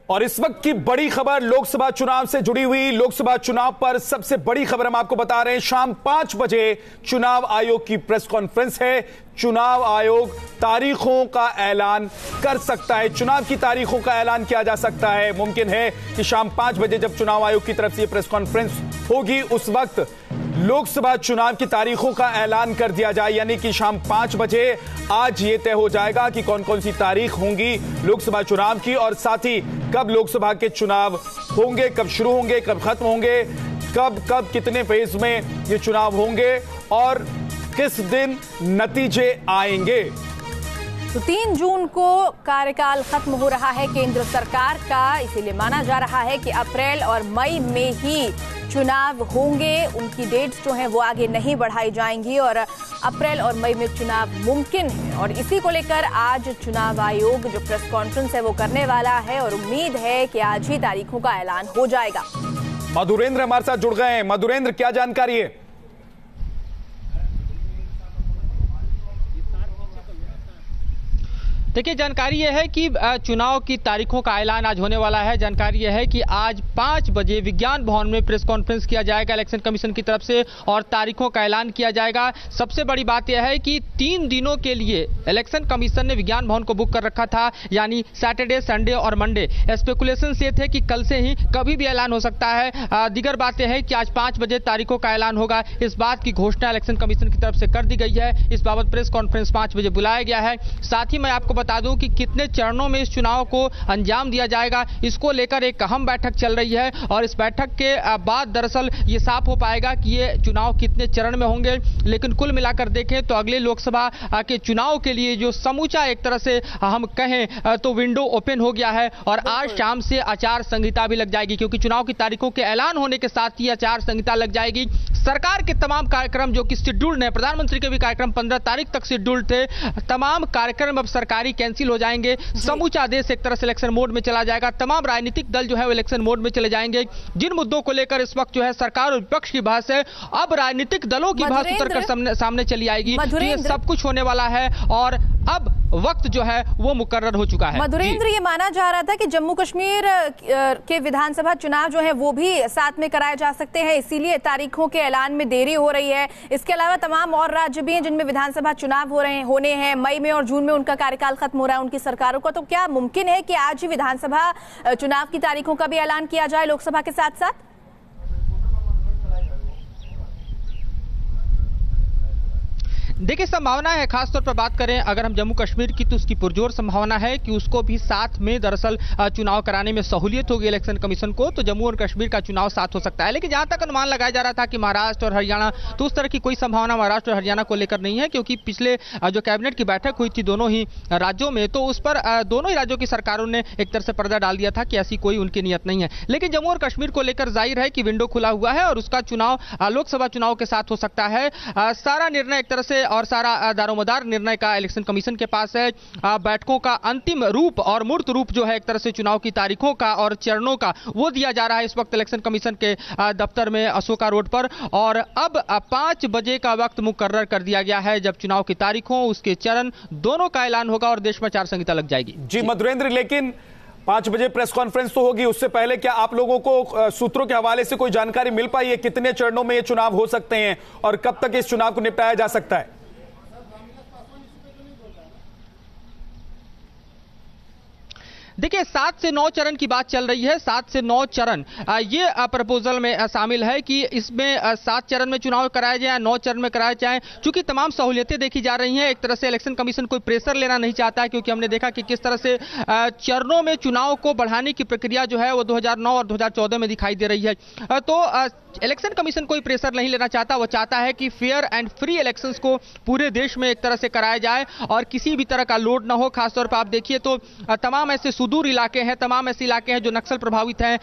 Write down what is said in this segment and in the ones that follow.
और इस वक्त की बड़ी खबर लोकसभा चुनाव से जुड़ी हुई। लोकसभा चुनाव पर सबसे बड़ी खबर हम आपको बता रहे हैं। शाम 5 बजे चुनाव आयोग की प्रेस कॉन्फ्रेंस है। चुनाव आयोग तारीखों का ऐलान कर सकता है। चुनाव की तारीखों का ऐलान किया जा सकता है। मुमकिन है कि शाम 5 बजे जब चुनाव आयोग की तरफ से प्रेस कॉन्फ्रेंस होगी उस वक्त लोकसभा चुनाव की तारीखों का ऐलान कर दिया जाए, यानी कि शाम 5 बजे आज ये तय हो जाएगा कि कौन कौन सी तारीख होंगी लोकसभा चुनाव की, और साथ ही कब लोकसभा के चुनाव होंगे, कब शुरू होंगे, कब खत्म होंगे, कब कितने फेज में ये चुनाव होंगे और किस दिन नतीजे आएंगे। तो 3 जून को कार्यकाल खत्म हो रहा है केंद्र सरकार का, इसीलिए माना जा रहा है कि अप्रैल और मई में ही चुनाव होंगे। उनकी डेट्स जो हैं वो आगे नहीं बढ़ाई जाएंगी और अप्रैल और मई में चुनाव मुमकिन है। और इसी को लेकर आज चुनाव आयोग जो प्रेस कॉन्फ्रेंस है वो करने वाला है और उम्मीद है कि आज ही तारीखों का ऐलान हो जाएगा। मधुरेंद्र हमारे साथ जुड़ गए हैं। मधुरेंद्र, क्या जानकारी है? देखिए, जानकारी यह है कि चुनाव की तारीखों का ऐलान आज होने वाला है। जानकारी यह है कि आज 5 बजे विज्ञान भवन में प्रेस कॉन्फ्रेंस किया जाएगा इलेक्शन कमीशन की तरफ से और तारीखों का ऐलान किया जाएगा। सबसे बड़ी बात यह है कि 3 दिनों के लिए इलेक्शन कमीशन ने विज्ञान भवन को बुक कर रखा था, यानी सैटरडे, संडे और मंडे। स्पेकुलेशन ये थे कि कल से ही कभी भी ऐलान हो सकता है। दीगर बात यह है कि आज 5 बजे तारीखों का ऐलान होगा। इस बात की घोषणा इलेक्शन कमीशन की तरफ से कर दी गई है। इस बाबत प्रेस कॉन्फ्रेंस 5 बजे बुलाया गया है। साथ ही मैं आपको बता दूं कि कितने चरणों में इस चुनाव को अंजाम दिया जाएगा, इसको लेकर एक अहम बैठक चल रही है और इस बैठक के बाद दरअसल ये साफ हो पाएगा कि ये चुनाव कितने चरण में होंगे। लेकिन कुल मिलाकर देखें तो अगले लोकसभा के चुनाव के लिए जो समूचा एक तरह से हम कहें तो विंडो ओपन हो गया है और आज शाम से आचार संहिता भी लग जाएगी, क्योंकि चुनाव की तारीखों के ऐलान होने के साथ ही आचार संहिता लग जाएगी। सरकार के तमाम कार्यक्रम जो कि शेड्यूल्ड है, प्रधानमंत्री के भी कार्यक्रम 15 तारीख तक शेड्यूल्ड थे, तमाम कार्यक्रम अब सरकारी कैंसिल हो जाएंगे। समूचा देश एक तरह से इलेक्शन मोड में चला जाएगा। तमाम राजनीतिक दल जो है वो इलेक्शन मोड में चले जाएंगे। जिन मुद्दों को लेकर इस वक्त जो है सरकार और विपक्ष की बहस है, अब राजनीतिक दलों की बहस उतरकर सामने चली आएगी। तो ये सब कुछ होने वाला है और अब वक्त जो है वो मुकर्रर हो चुका है। मधुरेंद्र, ये माना जा रहा था कि जम्मू कश्मीर के विधानसभा चुनाव जो है वो भी साथ में कराए जा सकते हैं, इसीलिए तारीखों के ऐलान में देरी हो रही है। इसके अलावा तमाम और राज्य भी हैं जिनमें विधानसभा चुनाव होने हैं। मई में और जून में उनका कार्यकाल खत्म हो रहा है उनकी सरकारों का। तो क्या मुमकिन है कि आज ही विधानसभा चुनाव की तारीखों का भी ऐलान किया जाए लोकसभा के साथ साथ? देखिए, संभावना है। खासतौर पर बात करें अगर हम जम्मू कश्मीर की तो उसकी पुरजोर संभावना है कि उसको भी साथ में दरअसल चुनाव कराने में सहूलियत होगी इलेक्शन कमीशन को, तो जम्मू और कश्मीर का चुनाव साथ हो सकता है। लेकिन जहां तक अनुमान लगाया जा रहा था कि महाराष्ट्र और हरियाणा, तो उस तरह की कोई संभावना महाराष्ट्र और हरियाणा को लेकर नहीं है, क्योंकि पिछले जो कैबिनेट की बैठक हुई थी दोनों ही राज्यों में, तो उस पर दोनों ही राज्यों की सरकारों ने एक तरह से पर्दा डाल दिया था कि ऐसी कोई उनकी नीयत नहीं है। लेकिन जम्मू और कश्मीर को लेकर जाहिर है कि विंडो खुला हुआ है और उसका चुनाव लोकसभा चुनाव के साथ हो सकता है। सारा निर्णय एक तरह से और सारा दारोमदार निर्णय का इलेक्शन कमीशन के पास है। बैठकों का अंतिम रूप और मूर्त रूप जो है एक तरह से चुनाव की तारीखों का और चरणों का वो दिया जा रहा है इस वक्त इलेक्शन कमीशन के दफ्तर में अशोका रोड पर। और अब 5 बजे का वक्त मुकर्रर कर दिया गया है जब चुनाव की तारीखों, उसके चरण दोनों का ऐलान होगा और देश में आचार संहिता लग जाएगी। जी मधुरेंद्र, लेकिन 5 बजे प्रेस कॉन्फ्रेंस तो होगी, उससे पहले क्या आप लोगों को सूत्रों के हवाले से कोई जानकारी मिल पाई है कितने चरणों में ये चुनाव हो सकते हैं और कब तक इस चुनाव को निपटाया जा सकता है? देखिए, 7 से 9 चरण की बात चल रही है। 7 से 9 चरण ये प्रपोजल में शामिल है कि इसमें 7 चरण में चुनाव कराया जाए, 9 चरण में कराया जाए। चूंकि तमाम सहूलियतें देखी जा रही हैं, एक तरह से इलेक्शन कमीशन कोई प्रेशर लेना नहीं चाहता है, क्योंकि हमने देखा कि किस तरह से चरणों में चुनाव को बढ़ाने की प्रक्रिया जो है वो 2009 और 2014 में दिखाई दे रही है। तो इलेक्शन कमीशन कोई प्रेशर नहीं लेना चाहता। वो चाहता है कि फेयर एंड फ्री इलेक्शंस को पूरे देश में एक तरह से कराया जाए और किसी भी तरह का लोड ना हो। खासतौर पर आप देखिए तो तमाम ऐसे सुदूर इलाके हैं, तमाम ऐसे इलाके हैं जो नक्सल प्रभावित हैं,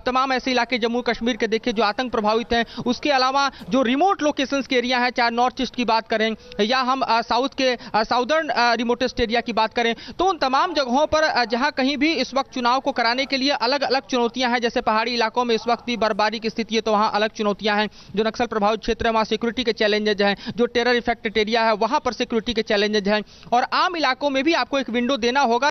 तमाम ऐसे इलाके जम्मू कश्मीर के देखिए जो आतंक प्रभावित हैं। उसके अलावा जो रिमोट लोकेशंस के एरिया हैं, चाहे नॉर्थ ईस्ट की बात करें या हम साउथ के साउदर्न रिमोटेस्ट एरिया की बात करें, तो उन तमाम जगहों पर जहां कहीं भी इस वक्त चुनाव को कराने के लिए अलग अलग चुनौतियां हैं। जैसे पहाड़ी इलाकों में इस वक्त भी बर्फबारी की स्थिति है, तो वहां अलग चुनौतियां हैं। जो नक्सल प्रभावित क्षेत्र है वहां सिक्योरिटी के चैलेंजेज हैं, जो टेरर इफेक्टेड एरिया है वहां पर सिक्योरिटी के चैलेंजेज हैं, और आम इलाकों में भी आपको एक विंडो देना होगा